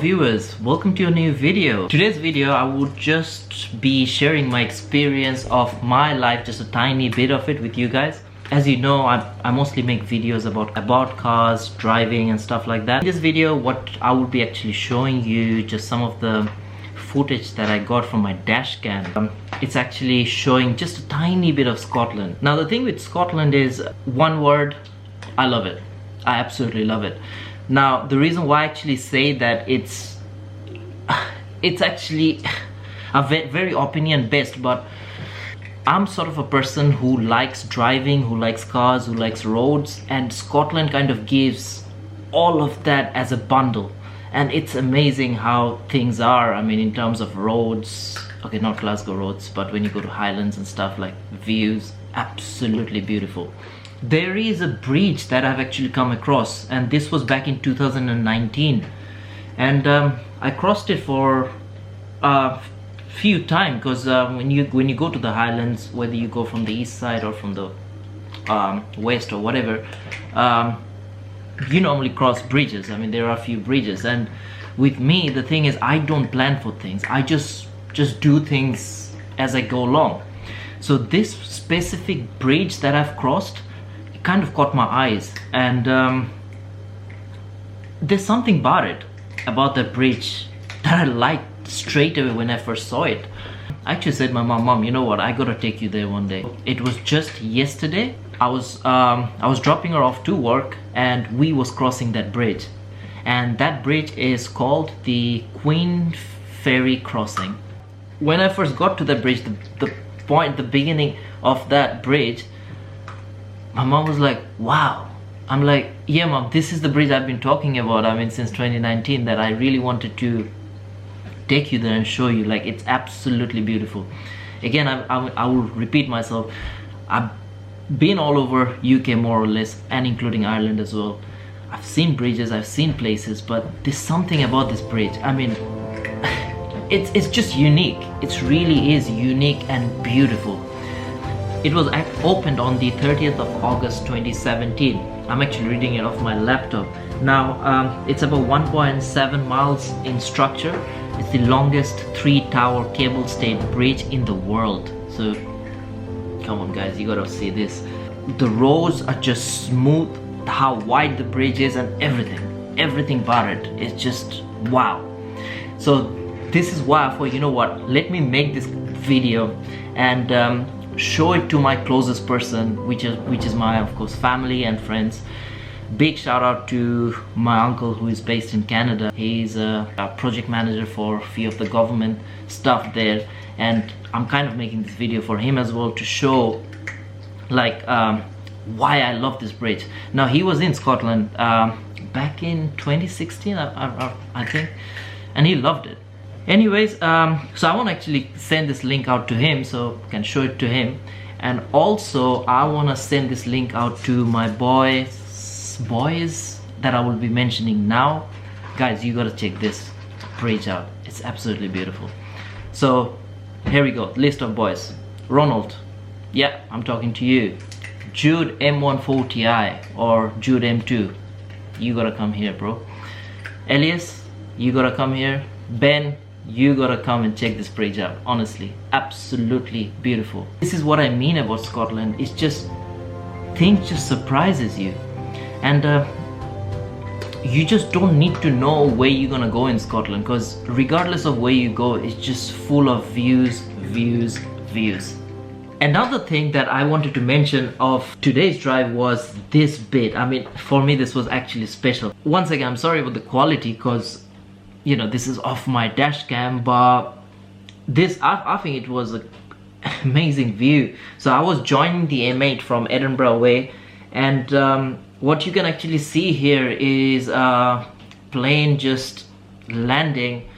viewers, welcome to a new video. Today's video I would just be sharing my experience of my life, just a tiny bit of it with you guys. As you know, I mostly make videos about cars, driving and stuff like that. In this video what I will be actually showing you just some of the footage that I got from my dash cam. It's actually showing just a tiny bit of Scotland. Now the thing with Scotland is, one word, I love it. I absolutely love it. Now the reason why I actually say that it's actually a very opinion based, but I'm sort of a person who likes driving, who likes cars, who likes roads, and Scotland kind of gives all of that as a bundle. And it's amazing how things are. I mean, in terms of roads, okay, not Glasgow roads, but when you go to Highlands and stuff, like views, absolutely beautiful. There is a bridge that I've actually come across, and this was back in 2019, and I crossed it for a few times because when you go to the Highlands, whether you go from the east side or from the west or whatever, you normally cross bridges. I mean, there are a few bridges, and with me the thing is, I don't plan for things. I just do things as I go along. So this specific bridge that I've crossed kind of caught my eyes, and there's something about that bridge that I liked straight away when I first saw it. I actually said my mom, you know what, I gotta take you there one day. It was just yesterday. I was dropping her off to work, and we was crossing that bridge, and that bridge is called the Queen Ferry Crossing. When I first got to that bridge, the beginning of that bridge, my mom was like, wow. I'm like, yeah mom, this is the bridge I've been talking about, I mean, since 2019, that I really wanted to take you there and show you. Like, it's absolutely beautiful. Again, I will repeat myself, I've been all over UK more or less, and including Ireland as well. I've seen bridges, I've seen places, but there's something about this bridge. I mean, it's just unique. It really is unique and beautiful. It was opened on the 30th of August 2017. I'm actually reading it off my laptop. Now, it's about 1.7 miles in structure. It's the longest 3-tower cable-stayed bridge in the world. So, come on guys, you gotta see this. The roads are just smooth, how wide the bridge is, and everything about it is just wow. So this is why I thought, you know what, let me make this video and show it to my closest person, which is my, of course, family and friends. Big shout out to my uncle who is based in Canada. He's a project manager for a few of the government stuff there, and I'm kind of making this video for him as well, to show like why I love this bridge. Now, he was in Scotland back in 2016, I think, and he loved it. Anyways, so I want to actually send this link out to him so I can show it to him, and also I want to send this link out to my boys that I will be mentioning now. Guys, you gotta check this bridge out. It's absolutely beautiful. So here we go, list of boys. Ronald, yeah, I'm talking to you. Jude M14i or Jude M2, you gotta come here, bro. Elias, you gotta come here. Ben, you gotta come and check this bridge out. Honestly, absolutely beautiful. This is what I mean about Scotland. It's just, things just surprises you, and you just don't need to know where you're gonna go in Scotland, because regardless of where you go, it's just full of views. Another thing that I wanted to mention of today's drive was this bit. I mean, for me this was actually special. Once again, I'm sorry about the quality, because you know, this is off my dash cam, but this, I think it was an amazing view. So I was joining the M8 from Edinburgh way, and what you can actually see here is a plane just landing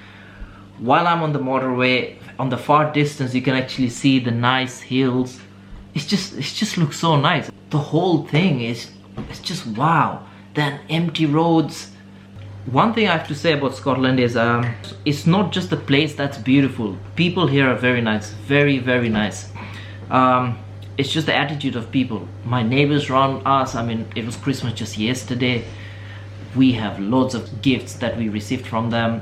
while I'm on the motorway. On the far distance you can actually see the nice hills. It just looks so nice. The whole thing is, it's just wow. Then empty roads. One thing I have to say about Scotland is it's not just the place that's beautiful. People here are very nice, very nice. It's just the attitude of people. My neighbors around us, I mean, it was Christmas just yesterday. we have loads of gifts that we received from them.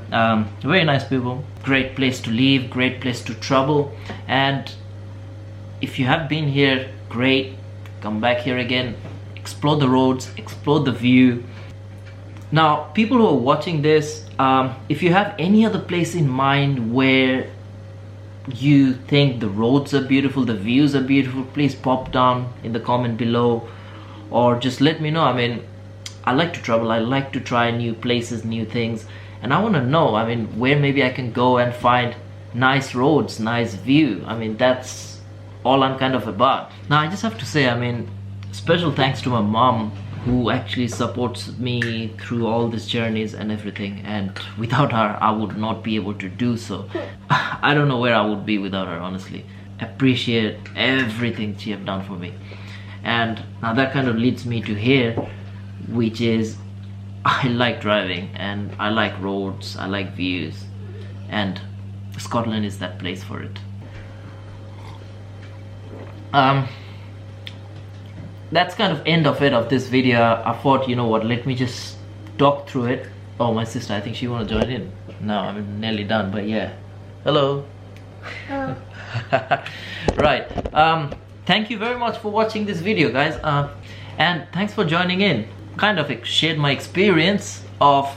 Very nice people, great place to live, great place to travel. And if you have been here, great, come back here again, explore the roads, explore the view. Now, people who are watching this, if you have any other place in mind where you think the roads are beautiful, the views are beautiful, please pop down in the comment below, or just let me know. I mean, I like to travel, I like to try new places, new things, and I want to know, I mean, where maybe I can go and find nice roads, nice view. I mean, that's all I'm kind of about. Now, I just have to say, I mean, special thanks to my mom, who actually supports me through all these journeys and everything, and without her I would not be able to do so. I don't know where I would be without her, honestly. Appreciate everything she have done for me. And now that kind of leads me to here, which is I like driving and I like roads, I like views, and Scotland is that place for it. That's kind of end of this video. I thought, you know what, let me just talk through it. Oh, my sister, I think she want to join in. No, I'm nearly done, but yeah. Hello. Hello. Right. Thank you very much for watching this video, guys. And thanks for joining in. Kind of shared my experience of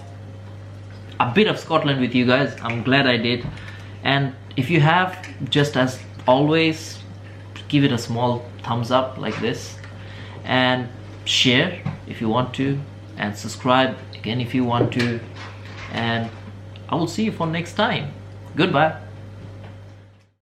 a bit of Scotland with you guys. I'm glad I did. And if you have, just as always, give it a small thumbs up like this, and share if you want to, and subscribe again if you want to, and I will see you for next time. Goodbye.